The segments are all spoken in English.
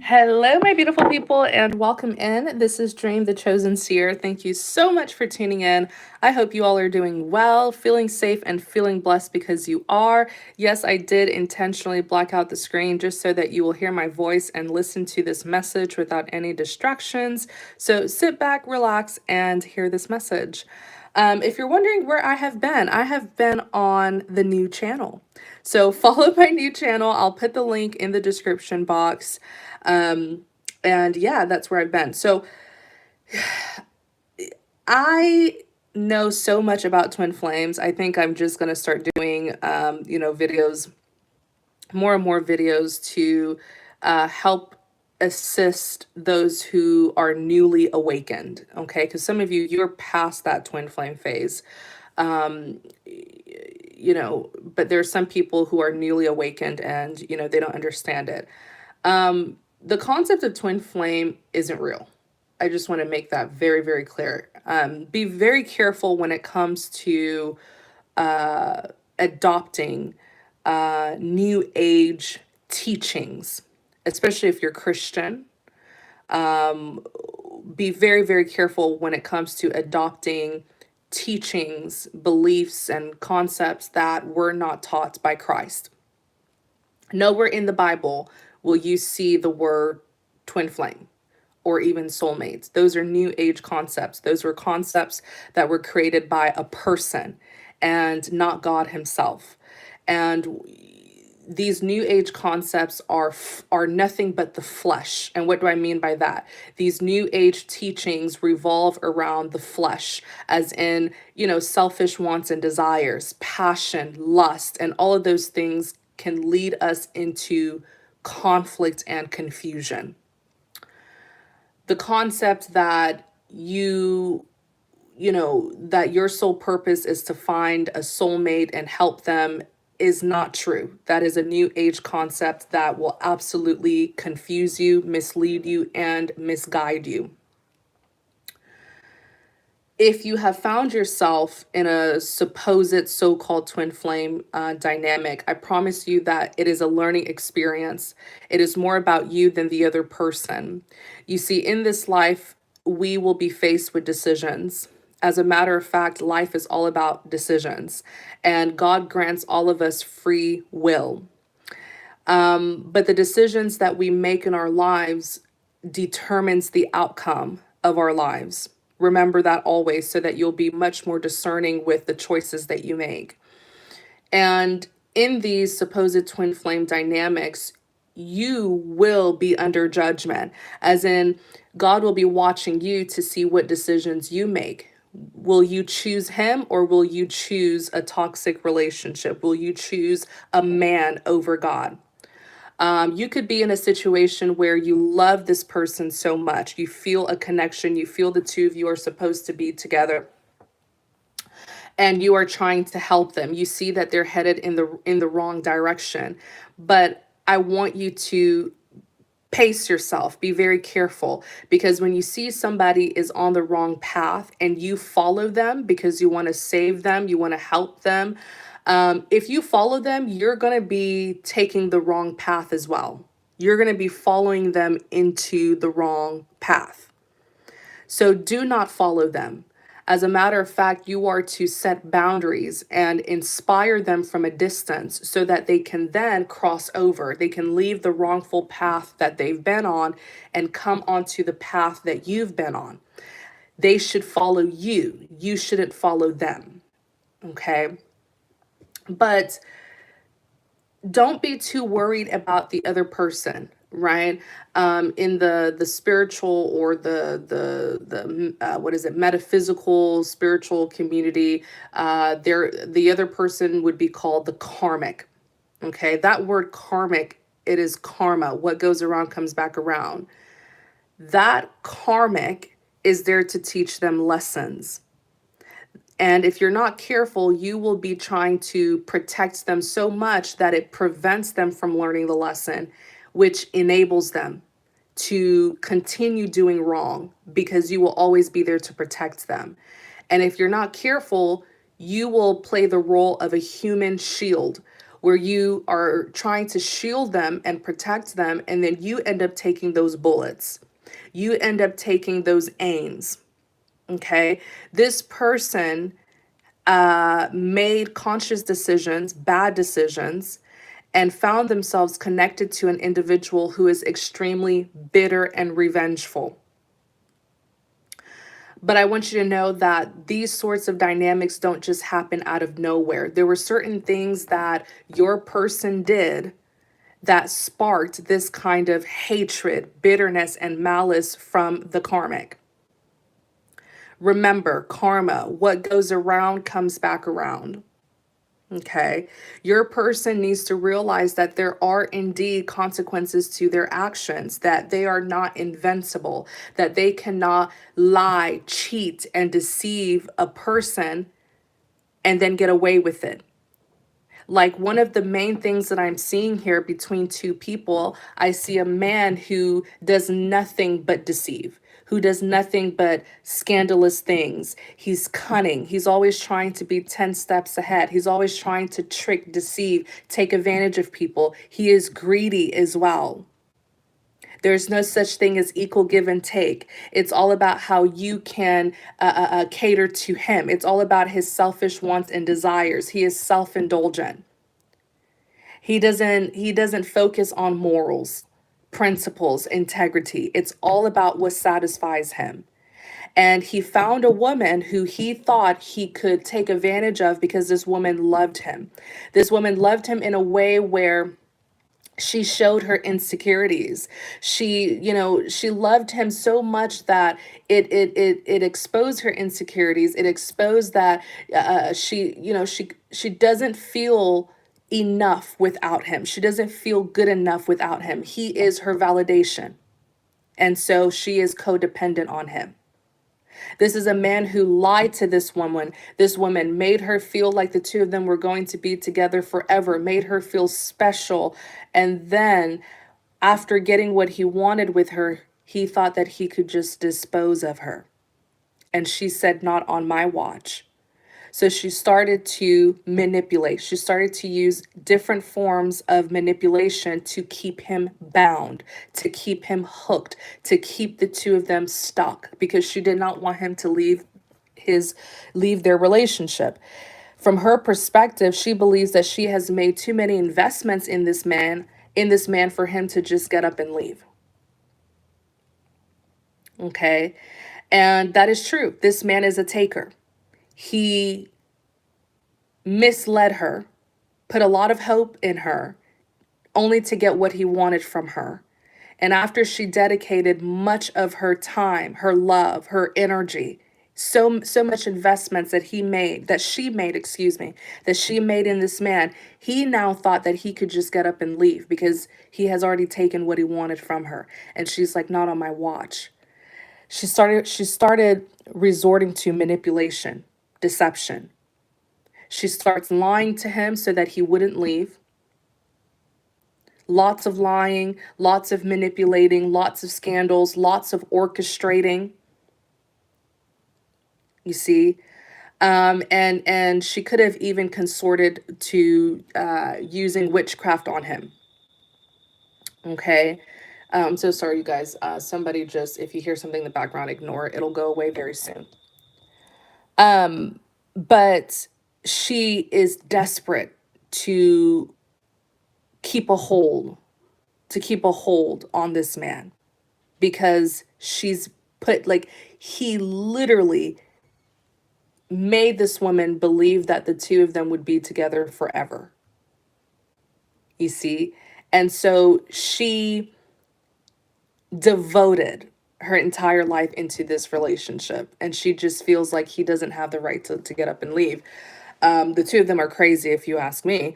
Hello, my beautiful people, and welcome in. This is Dream, the Chosen Seer. Thank you so much for tuning in. I hope you all are doing well, feeling safe, and feeling blessed because you are. Yes, I did intentionally black out the screen just so that you will hear my voice and listen to this message without any distractions. So sit back, relax, and hear this message. If you're wondering where I have been on the new channel. So follow my new channel. I'll put the link in the description box. Um, and yeah, that's where I've been. So I know so much about twin flames. I think I'm just going to start doing, videos, more and more videos to help assist those who are newly awakened. Okay. Because some of you, you're past that twin flame phase. Um, but there's some people who are newly awakened and, they don't understand it. The concept of twin flame isn't real. I just want to make that very, very clear. Be very careful when it comes to adopting new age teachings, especially if you're Christian. Be very, very careful when it comes to adopting teachings, beliefs, and concepts that were not taught by Christ. Nowhere in the Bible will you see the word twin flame or even soulmates. Those are new age concepts. Those were concepts that were created by a person and not God himself. And these new age concepts are nothing but the flesh. And what do I mean by that? These new age teachings revolve around the flesh, as in, selfish wants and desires, passion, lust, and all of those things can lead us into conflict and confusion. The concept that that your sole purpose is to find a soulmate and help them is not true. That is a new age concept that will absolutely confuse you, mislead you, and misguide you. If you have found yourself in a supposed so-called twin flame dynamic, I promise you that it is a learning experience. It is more about you than the other person. You see, in this life, we will be faced with decisions. As a matter of fact, life is all about decisions, and God grants all of us free will. But the decisions that we make in our lives determines the outcome of our lives. Remember that always, so that you'll be much more discerning with the choices that you make. And in these supposed twin flame dynamics, you will be under judgment, as in, God will be watching you to see what decisions you make. Will you choose him, or will you choose a toxic relationship? Will you choose a man over God? You could be in a situation where you love this person so much. You feel a connection. You feel the two of you are supposed to be together, and you are trying to help them. You see that they're headed in the wrong direction. But I want you to pace yourself, be very careful, because when you see somebody is on the wrong path and you follow them because you want to save them, you want to help them, if you follow them, you're going to be taking the wrong path as well. You're going to be following them into the wrong path. So do not follow them. As a matter of fact, you are to set boundaries and inspire them from a distance so that they can then cross over. They can leave the wrongful path that they've been on and come onto the path that you've been on. They should follow you. You shouldn't follow them. Okay? But don't be too worried about the other person, right? In the spiritual, or the what is it, metaphysical spiritual community, the other person would be called the karmic. Okay, that word karmic, it is karma. What goes around comes back around. That karmic is there to teach them lessons. And if you're not careful, you will be trying to protect them so much that it prevents them from learning the lesson, which enables them to continue doing wrong, because you will always be there to protect them. And if you're not careful, you will play the role of a human shield, where you are trying to shield them and protect them, and then you end up taking those bullets. You end up taking those aims. Okay. This person made conscious decisions, bad decisions, and found themselves connected to an individual who is extremely bitter and revengeful. But I want you to know that these sorts of dynamics don't just happen out of nowhere. There were certain things that your person did that sparked this kind of hatred, bitterness, and malice from the karmic. Remember, karma, what goes around comes back around. Okay. Your person needs to realize that there are indeed consequences to their actions, that they are not invincible, that they cannot lie, cheat, and deceive a person and then get away with it. Like, one of the main things that I'm seeing here between two people, I see a man who does nothing but deceive, who does nothing but scandalous things. He's cunning. He's always trying to be 10 steps ahead. He's always trying to trick, deceive, take advantage of people. He is greedy as well. There's no such thing as equal give and take. It's all about how you can cater to him. It's all about his selfish wants and desires. He is self-indulgent. He doesn't focus on morals, principles, integrity. It's all about what satisfies him. And he found a woman who he thought he could take advantage of because this woman loved him. This woman loved him in a way where she showed her insecurities. She loved him so much that it exposed her insecurities. It exposed that she doesn't feel enough without him. She doesn't feel good enough without him. He is her validation. And so she is codependent on him. This is a man who lied to this woman. This woman made her feel like the two of them were going to be together forever, made her feel special. And then, after getting what he wanted with her, he thought that he could just dispose of her. And she said, "Not on my watch." So she started to manipulate. She started to use different forms of manipulation to keep him bound, to keep him hooked, to keep the two of them stuck, because she did not want him to leave their relationship. From her perspective, she believes that she has made too many investments in this man for him to just get up and leave. Okay? And that is true. This man is a taker. He misled her, put a lot of hope in her, only to get what he wanted from her. And after she dedicated much of her time, her love, her energy, so much investments that she made in this man, he now thought that he could just get up and leave because he has already taken what he wanted from her. And she's like, "Not on my watch." She started resorting to manipulation, deception. She starts lying to him so that he wouldn't leave. Lots of lying, lots of manipulating, lots of scandals, lots of orchestrating. You see, and she could have even consorted to using witchcraft on him. Okay. So sorry, you guys. Somebody just, if you hear something in the background, ignore it. It'll go away very soon. But she is desperate to keep a hold, on this man, because he literally made this woman believe that the two of them would be together forever. You see? And so she devoted her entire life into this relationship, and she just feels like he doesn't have the right to get up and leave. The two of them are crazy, if you ask me.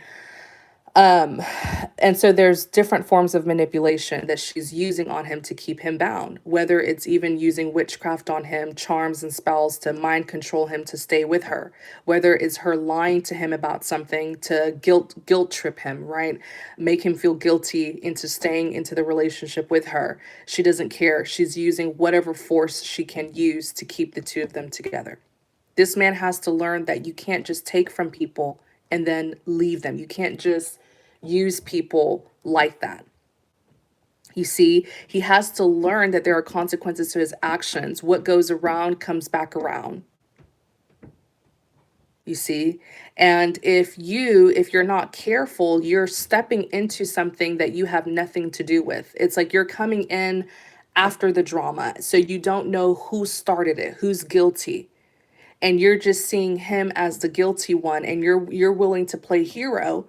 And so there's different forms of manipulation that she's using on him to keep him bound, whether it's even using witchcraft on him, charms and spells to mind control him to stay with her, whether it's her lying to him about something to guilt trip him, right? Make him feel guilty into staying into the relationship with her. She doesn't care. She's using whatever force she can use to keep the two of them together. This man has to learn that you can't just take from people and then leave them. You can't just use people like that. You see, he has to learn that there are consequences to his actions. What goes around comes back around. You see, and if you're not careful, you're stepping into something that you have nothing to do with. It's like you're coming in after the drama, so you don't know who started it, who's guilty, and you're just seeing him as the guilty one, and you're willing to play hero.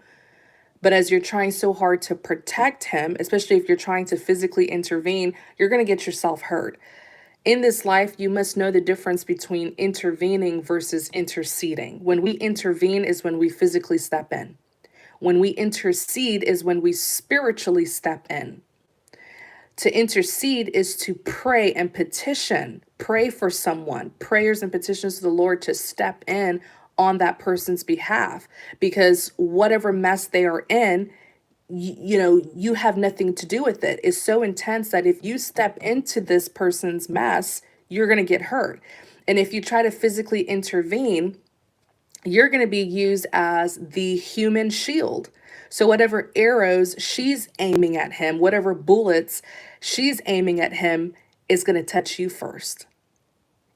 But as you're trying so hard to protect him, especially if you're trying to physically intervene, you're going to get yourself hurt. In this life, you must know the difference between intervening versus interceding. When we intervene is when we physically step in. When we intercede is when we spiritually step in. To intercede is to pray and petition, pray for someone, prayers and petitions to the Lord to step in on that person's behalf, because whatever mess they are in, you have nothing to do with it. It's so intense that if you step into this person's mess, you're going to get hurt. And if you try to physically intervene, you're going to be used as the human shield. So whatever arrows she's aiming at him, whatever bullets she's aiming at him, is going to touch you first.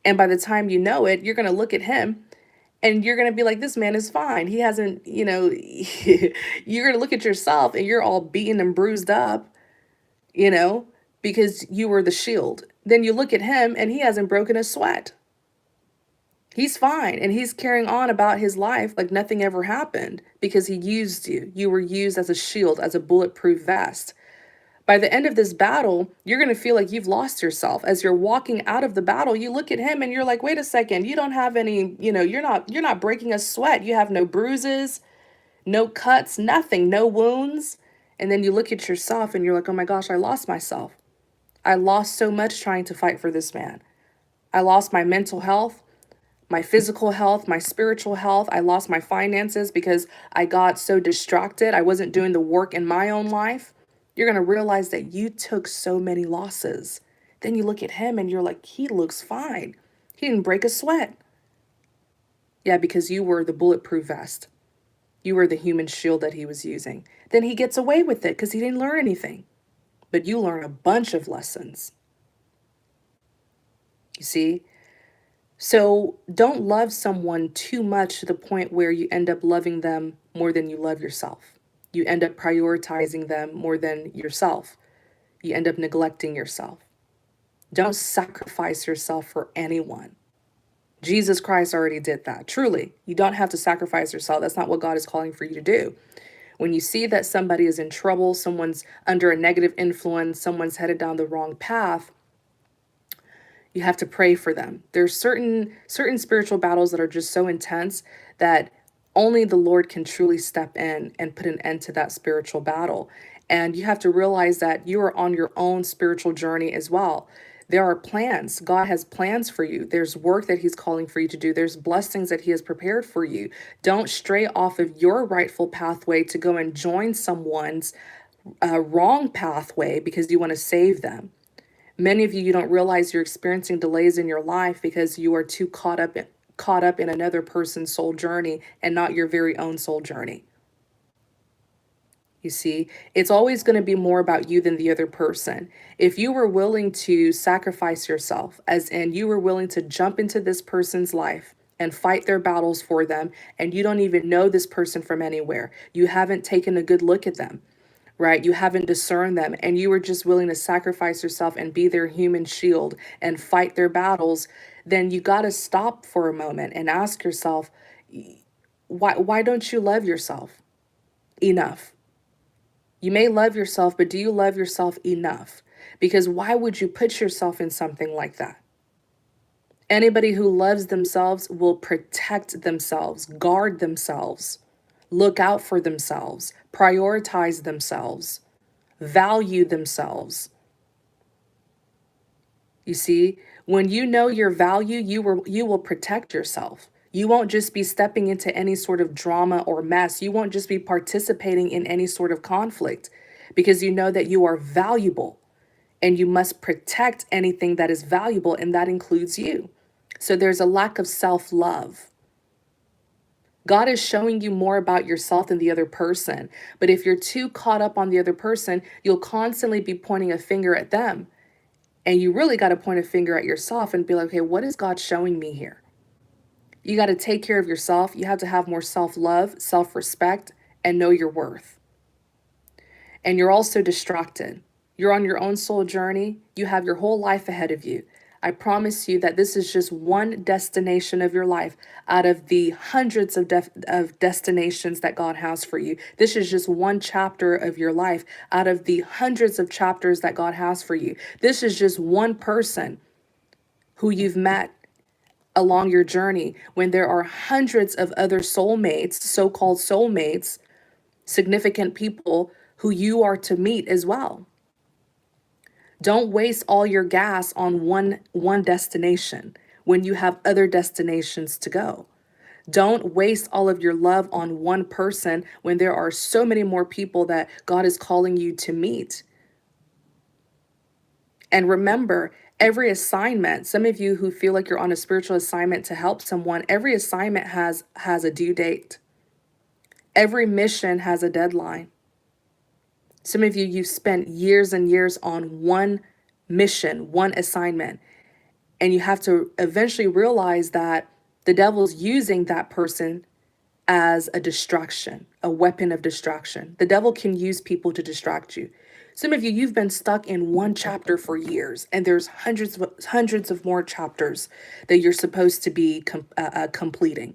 And by the time you know it, you're going to look at him and you're going to be like, this man is fine. He hasn't, you're going to look at yourself and you're all beaten and bruised up, you know, because you were the shield. Then you look at him and he hasn't broken a sweat. He's fine. And he's carrying on about his life like nothing ever happened because he used you. You were used as a shield, as a bulletproof vest. By the end of this battle, you're going to feel like you've lost yourself. As you're walking out of the battle, you look at him and you're like, wait a second, you don't have any, you're not breaking a sweat. You have no bruises, no cuts, nothing, no wounds. And then you look at yourself and you're like, oh my gosh, I lost myself. I lost so much trying to fight for this man. I lost my mental health, my physical health, my spiritual health. I lost my finances because I got so distracted. I wasn't doing the work in my own life. You're going to realize that you took so many losses. Then you look at him and you're like, he looks fine. He didn't break a sweat. Yeah, because you were the bulletproof vest. You were the human shield that he was using. Then he gets away with it because he didn't learn anything. But you learn a bunch of lessons. You see? So don't love someone too much to the point where you end up loving them more than you love yourself. You end up prioritizing them more than yourself. You end up neglecting yourself. Don't sacrifice yourself for anyone. Jesus Christ already did that. Truly, you don't have to sacrifice yourself. That's not what God is calling for you to do. When you see that somebody is in trouble, someone's under a negative influence, someone's headed down the wrong path, you have to pray for them. There's certain spiritual battles that are just so intense that only the Lord can truly step in and put an end to that spiritual battle. And you have to realize that you are on your own spiritual journey as well. There are plans. God has plans for you. There's work that he's calling for you to do. There's blessings that he has prepared for you. Don't stray off of your rightful pathway to go and join someone's wrong pathway because you want to save them. Many of you don't realize you're experiencing delays in your life because you are too caught up in another person's soul journey and not your very own soul journey. You see, it's always going to be more about you than the other person. If you were willing to sacrifice yourself, as in you were willing to jump into this person's life and fight their battles for them, and you don't even know this person from anywhere, you haven't taken a good look at them, right? You haven't discerned them, and you were just willing to sacrifice yourself and be their human shield and fight their battles, then you got to stop for a moment and ask yourself, why don't you love yourself enough? You may love yourself, but do you love yourself enough? Because why would you put yourself in something like that? Anybody who loves themselves will protect themselves, guard themselves, look out for themselves, prioritize themselves, value themselves. You see, when you know your value, you will protect yourself. You won't just be stepping into any sort of drama or mess. You won't just be participating in any sort of conflict because you know that you are valuable and you must protect anything that is valuable, and that includes you. So there's a lack of self-love. God is showing you more about yourself than the other person. But if you're too caught up on the other person, you'll constantly be pointing a finger at them. And you really got to point a finger at yourself and be like, okay, what is God showing me here? You got to take care of yourself. You have to have more self love, self respect, and know your worth. And you're also distracted. You're on your own soul journey. You have your whole life ahead of you. I promise you that this is just one destination of your life out of the hundreds of destinations that God has for you. This is just one chapter of your life out of the hundreds of chapters that God has for you. This is just one person who you've met along your journey when there are hundreds of other soulmates, so called soulmates, significant people who you are to meet as well. Don't waste all your gas on one destination when you have other destinations to go. Don't waste all of your love on one person when there are so many more people that God is calling you to meet. And remember, every assignment, some of you who feel like you're on a spiritual assignment to help someone, every assignment has a due date. Every mission has a deadline. Some of you, you've spent years and years on one mission, one assignment, and you have to eventually realize that the devil's using that person as a distraction, a weapon of distraction. The devil can use people to distract you. Some of you, you've been stuck in one chapter for years, and there's hundreds of more chapters that you're supposed to be completing.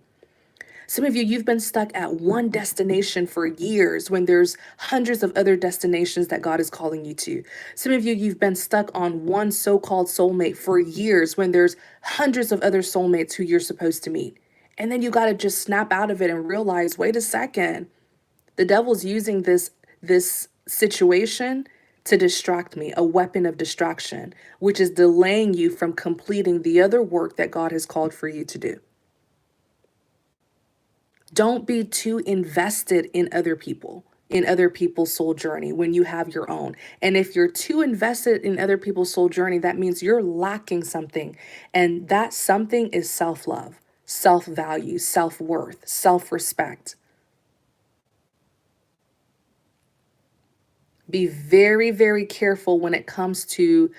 Some of you, you've been stuck at one destination for years when there's hundreds of other destinations that God is calling you to. Some of you, you've been stuck on one so-called soulmate for years when there's hundreds of other soulmates who you're supposed to meet. And then you got to just snap out of it and realize, wait a second, the devil's using this situation to distract me, a weapon of distraction, which is delaying you from completing the other work that God has called for you to do. Don't be too invested in other people, in other people's soul journey when you have your own. And if you're too invested in other people's soul journey, that means you're lacking something. And that something is self-love, self-value, self-worth, self-respect. Be very, very careful when it comes to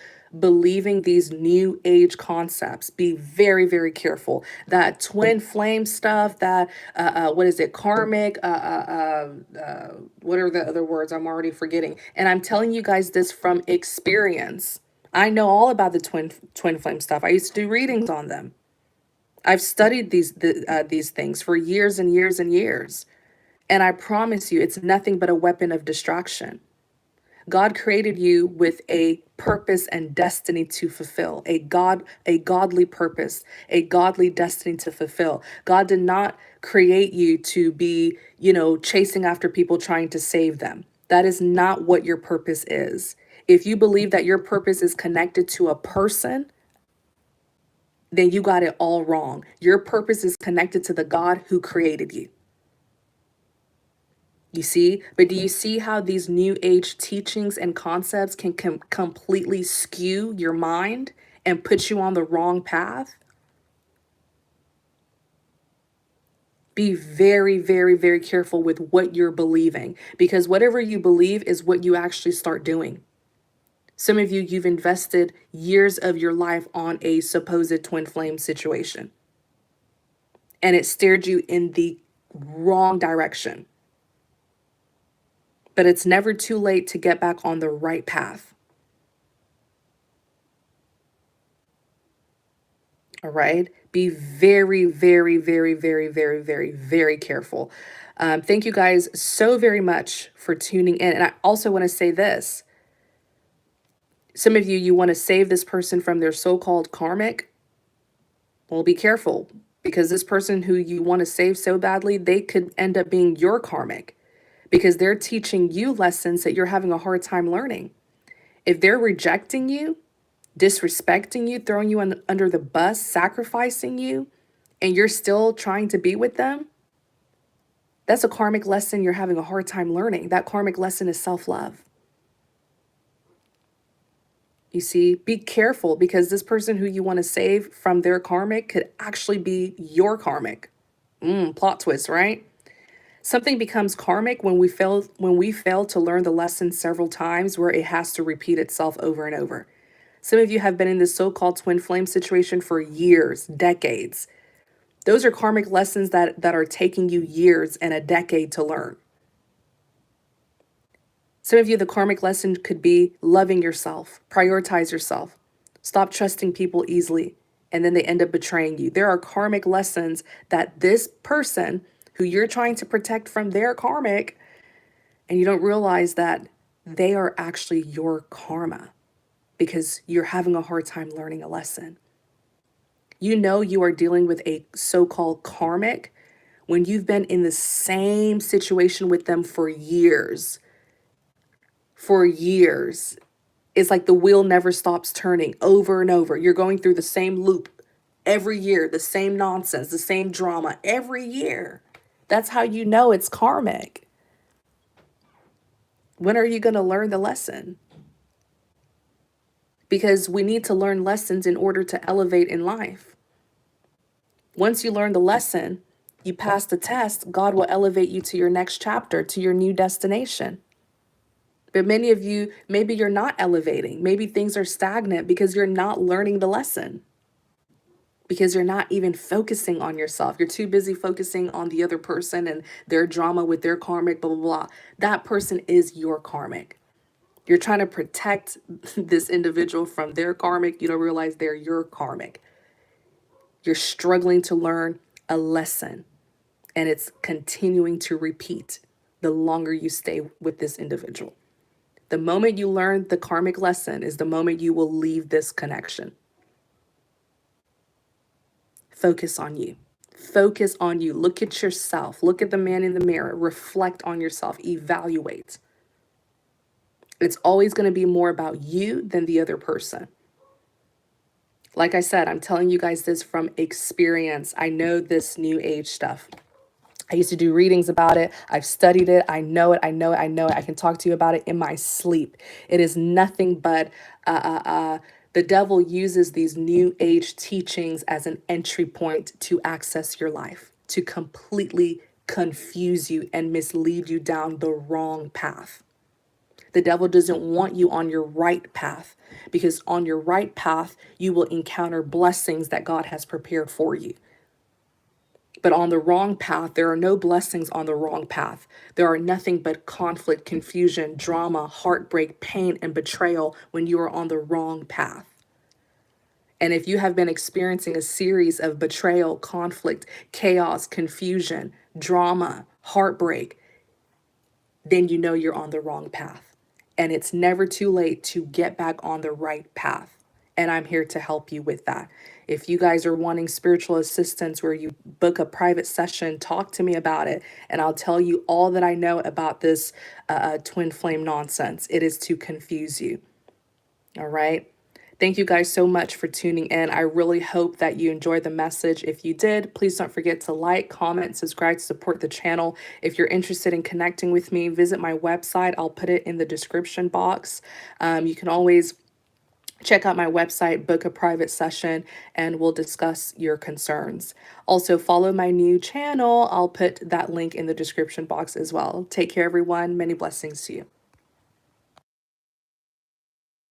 believing these new age concepts. Be very, very careful. That twin flame stuff, that, what is it, karmic, what are the other words? I'm already forgetting. And I'm telling you guys this from experience. I know all about the twin flame stuff. I used to do readings on them. I've studied these things for years and years and years. And I promise you, it's nothing but a weapon of distraction. God created you with a purpose and destiny to fulfill, a godly purpose, a godly destiny to fulfill. God did not create you to be, chasing after people trying to save them. That is not what your purpose is. If you believe that your purpose is connected to a person, then you got it all wrong. Your purpose is connected to the God who created you. You see, but do you see how these new age teachings and concepts can completely skew your mind and put you on the wrong path? Be very, very, very careful with what you're believing, because whatever you believe is what you actually start doing. Some of you, you've invested years of your life on a supposed twin flame situation, and it steered you in the wrong direction. But it's never too late to get back on the right path. All right. Be very, very, very, very, very, very, very careful. Thank you guys so very much for tuning in. And I also want to say this. Some of you, you want to save this person from their so-called karmic. Well, be careful, because this person who you want to save so badly, they could end up being your karmic, because they're teaching you lessons that you're having a hard time learning. If they're rejecting you, disrespecting you, throwing you under the bus, sacrificing you, and you're still trying to be with them, that's a karmic lesson you're having a hard time learning. That karmic lesson is self-love. You see, be careful, because this person who you want to save from their karmic could actually be your karmic. Plot twist, right? Something becomes karmic when we fail to learn the lesson several times where it has to repeat itself over and over. Some of you have been in this so-called twin flame situation for years, decades. Those are karmic lessons that are taking you years and a decade to learn. Some of you, the karmic lesson could be loving yourself, prioritize yourself, stop trusting people easily, and then they end up betraying you. There are karmic lessons that this person who you're trying to protect from their karmic, and you don't realize that they are actually your karma because you're having a hard time learning a lesson. You know you are dealing with a so-called karmic when you've been in the same situation with them for years. For years. It's like the wheel never stops turning over and over. You're going through the same loop every year, the same nonsense, the same drama every year. That's how you know it's karmic. When are you going to learn the lesson? Because we need to learn lessons in order to elevate in life. Once you learn the lesson, you pass the test, God will elevate you to your next chapter, to your new destination. But many of you, maybe you're not elevating. Maybe things are stagnant because you're not learning the lesson. Because you're not even focusing on yourself. You're too busy focusing on the other person and their drama with their karmic, blah, blah, blah. That person is your karmic. You're trying to protect this individual from their karmic. You don't realize they're your karmic. You're struggling to learn a lesson, and it's continuing to repeat the longer you stay with this individual. The moment you learn the karmic lesson is the moment you will leave this connection. Focus on you. Focus on you. Look at yourself. Look at the man in the mirror. Reflect on yourself. Evaluate. It's always going to be more about you than the other person. Like I said, I'm telling you guys this from experience. I know this new age stuff. I used to do readings about it. I've studied it. I know it. I know it. I know it. I can talk to you about it in my sleep. It is nothing but the devil uses these new age teachings as an entry point to access your life, to completely confuse you and mislead you down the wrong path. The devil doesn't want you on your right path, because on your right path, you will encounter blessings that God has prepared for you. But on the wrong path, there are no blessings on the wrong path. There are nothing but conflict, confusion, drama, heartbreak, pain, and betrayal when you are on the wrong path. And if you have been experiencing a series of betrayal, conflict, chaos, confusion, drama, heartbreak, then you know you're on the wrong path. And it's never too late to get back on the right path. And I'm here to help you with that. If you guys are wanting spiritual assistance where you book a private session, talk to me about it. And I'll tell you all that I know about this twin flame nonsense. It is to confuse you. All right. Thank you guys so much for tuning in. I really hope that you enjoyed the message. If you did, please don't forget to like, comment, subscribe, support the channel. If you're interested in connecting with me, visit my website. I'll put it in the description box. You can always check out my website, book a private session, and we'll discuss your concerns. Also, follow my new channel. I'll put that link in the description box as well. Take care, everyone. Many blessings to you.